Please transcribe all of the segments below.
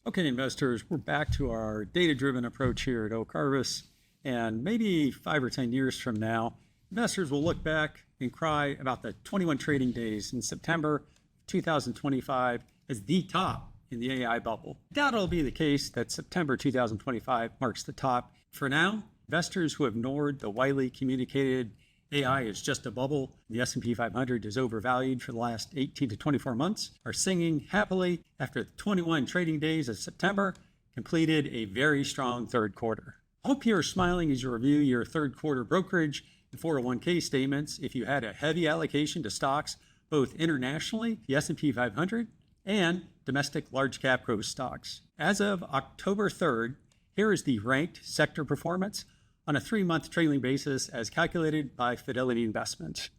Okay, investors, we're back to our data-driven approach here at Oak Harvest. And maybe 5 or 10 years from now, investors will look back and cry about the 21 trading days in September 2025 as the top in the AI bubble. I doubt it'll be the case that September 2025 marks the top. For now, investors who have ignored the widely communicated AI is just a bubble, the S&P 500 is overvalued for the last 18 to 24 months, are singing happily after the 21 trading days of September completed a very strong third quarter. I hope you're smiling as you review your third quarter brokerage and 401k statements if you had a heavy allocation to stocks, both internationally, the S&P 500, and domestic large cap growth stocks. As of October 3rd, here is the ranked sector performance on a 3-month trailing basis as calculated by Fidelity Investments.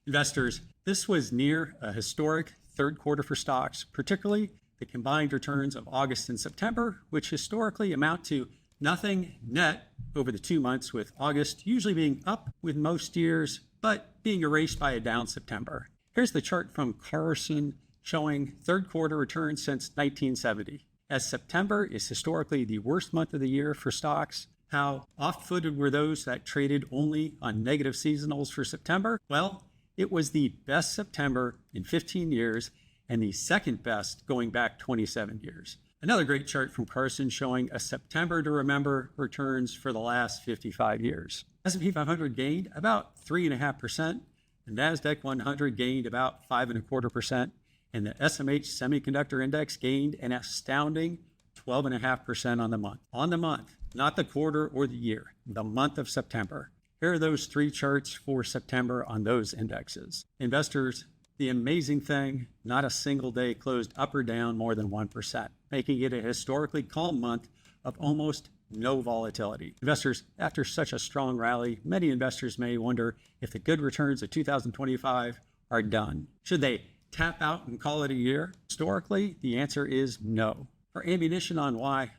Investors, this was near a historic third quarter for stocks, particularly the combined returns of August and September, which historically amount to nothing net over the 2 months, with August usually being up with most years, but being erased by a down September. Here's the chart from Carson showing third quarter returns since 1970. As September is historically the worst month of the year for stocks, how off-footed were those that traded only on negative seasonals for September? Well, it was the best September in 15 years and the second best going back 27 years. Another great chart from Carson showing a September to remember returns for the last 55 years. S&P 500 gained about 3.5%, the NASDAQ 100 gained about 5.25%, and the SMH Semiconductor Index gained an astounding 12.5% on the month. On the month, not the quarter or the year, the month of September. Here are those 3 charts for September on those indexes. Investors, the amazing thing, not a single day closed up or down more than 1%, making it a historically calm month of almost no volatility. Investors, after such a strong rally, many investors may wonder if the good returns of 2025 are done. Should they tap out and call it a year? Historically, the answer is no. For ammunition on why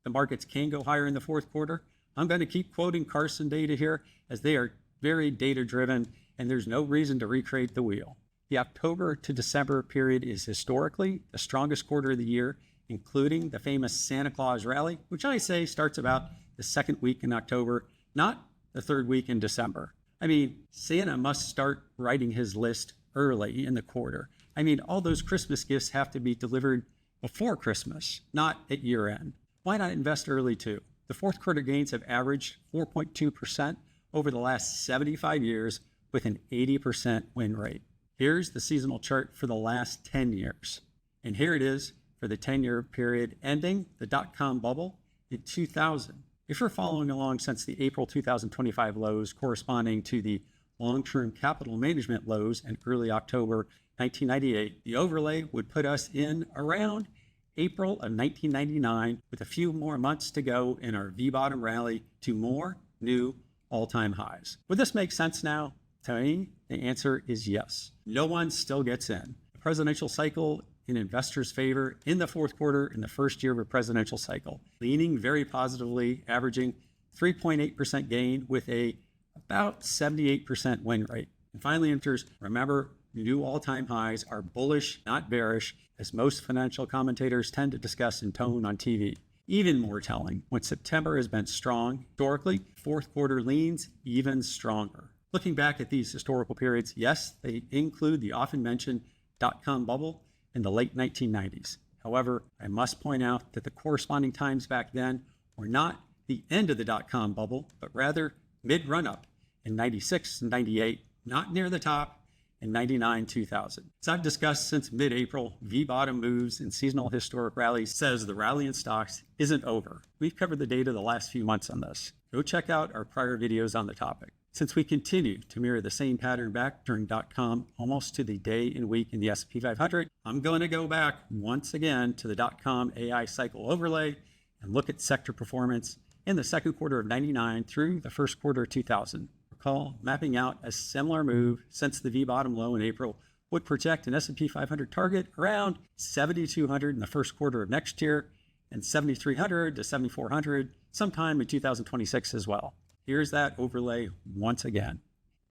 the markets can go higher in the fourth quarter, I'm going to keep quoting Carson data here as they are very data driven and there's no reason to recreate the wheel. The October to December period is historically the strongest quarter of the year, including the famous Santa Claus rally, which I say starts about the second week in October, not the third week in December. I mean, Santa must start writing his list early in the quarter. I mean, all those Christmas gifts have to be delivered before Christmas, not at year end. Why not invest early too? The fourth quarter gains have averaged 4.2% over the last 75 years with an 80% win rate. Here's the seasonal chart for the last 10 years. And here it is for the 10-year period ending the dot-com bubble in 2000. If you're following along since the April 2025 lows corresponding to the long-term capital management lows in early October 1998, the overlay would put us in around April of 1999 with a few more months to go in our V-bottom rally to more new all-time highs. Would this make sense now? To me, the answer is yes. No one still gets in. The presidential cycle in investors' favor in the fourth quarter in the first year of a presidential cycle, leaning very positively, averaging 3.8% gain with a about 78% win rate. And finally, enters, remember, new all-time highs are bullish, not bearish, as most financial commentators tend to discuss in tone on TV. Even more telling, when September has been strong, historically, fourth quarter leans even stronger. Looking back at these historical periods, yes, they include the often mentioned dot-com bubble in the late 1990s. However, I must point out that the corresponding times back then were not the end of the dot-com bubble, but rather mid-run-up in 96 and 98, not near the top, in 99, 2000. As I've discussed since mid-April, V-bottom moves and seasonal historic rallies says the rally in stocks isn't over. We've covered the data the last few months on this. Go check out our prior videos on the topic. Since we continue to mirror the same pattern back during dot-com almost to the day and week in the S&P 500, I'm going to go back once again to the dot-com AI cycle overlay and look at sector performance in the second quarter of 99 through the first quarter of 2000. Recall mapping out a similar move since the V-bottom low in April would project an S&P 500 target around 7,200 in the first quarter of next year and 7,300 to 7,400 sometime in 2026 as well. Here's that overlay once again.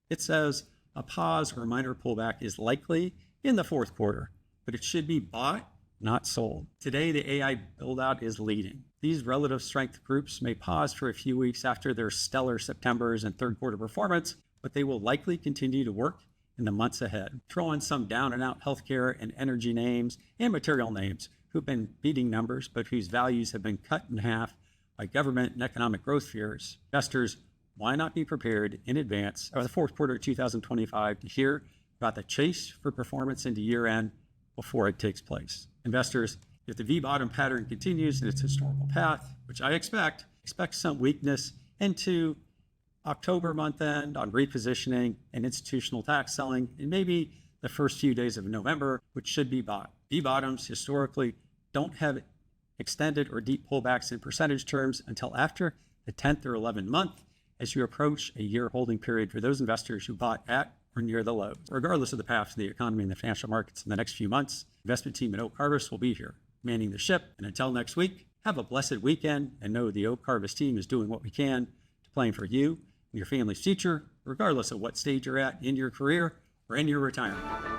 It says a pause or minor pullback is likely in the fourth quarter, but it should be bought not sold. Today, the AI build-out is leading. These relative strength groups may pause for a few weeks after their stellar September's and third quarter performance, but they will likely continue to work in the months ahead. Throw in some down-and-out healthcare and energy names and material names who've been beating numbers, but whose values have been cut in half by government and economic growth fears. Investors, why not be prepared in advance of the fourth quarter of 2025 to hear about the chase for performance into year-end before it takes place? Investors, if the V-bottom pattern continues in its historical path, which I expect some weakness into October month end on repositioning and institutional tax selling, and maybe the first few days of November, which should be bought. V-bottoms historically don't have extended or deep pullbacks in percentage terms until after the 10th or 11th month, as you approach a year holding period for those investors who bought at or near the lows. Regardless of the path of the economy and the financial markets in the next few months, the investment team at Oak Harvest will be here, manning the ship. And until next week, have a blessed weekend and know the Oak Harvest team is doing what we can to plan for you and your family's future, regardless of what stage you're at in your career or in your retirement.